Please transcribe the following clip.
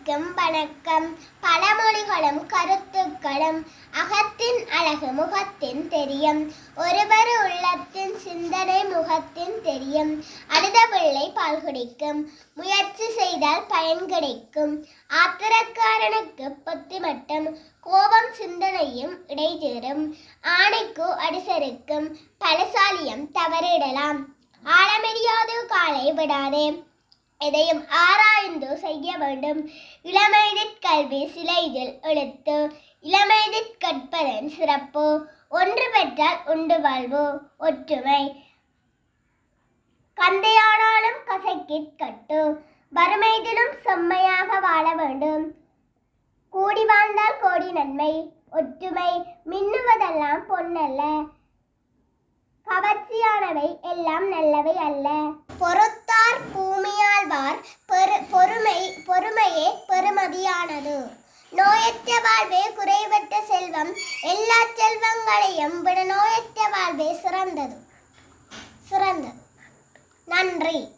அனைவருக்கும் வணக்கம். பழமொழிகளும் கருத்துக்களும். அகத்தின் அழகு முகத்தின் தெரியும். ஒருவர் உள்ளத்தின் சிந்தனை முகத்தின் தெரியும். அழுத பிள்ளை பால் குடிக்கும். முயற்சி செய்தால் பயன் கிடைக்கும். ஆத்திரக்காரனுக்கு பொத்தி மட்டும். கோபம் சிந்தனையும் இடைஜேரும். ஆணைக்கு அடிசருக்கும். பலசாலியம் தவறிடலாம். ஆழமெரியாது காலை விடாதே. எதையும் ஆராய்ந்து செய்ய வேண்டும். இளமைதிற் கல்வி சிலைதில் எழுத்து. இளமைதிற் கற்பதன் சிறப்பு. ஒன்று பெற்றால் உண்டு வாழ்வு. ஒற்றுமை. கந்தையானாலும் கசைக்கிற் கட்டு. வறுமைதிலும் செம்மையாக வாழ வேண்டும். கூடி வாழ்ந்தால் கோடி நன்மை. ஒற்றுமை. மின்னுவதெல்லாம் பொன்னல்ல. கவர்ச்சியானவை எல்லாம் நல்லவை அல்ல. பொறுத்தார் பூமியாழ்வார். பொறுமையே பெருமதியானது. நோயற்ற வாழ்வே குறைவற்ற செல்வம். எல்லா செல்வங்களையும் விட நோயற்ற வாழ்வே சிறந்தது. நன்றி.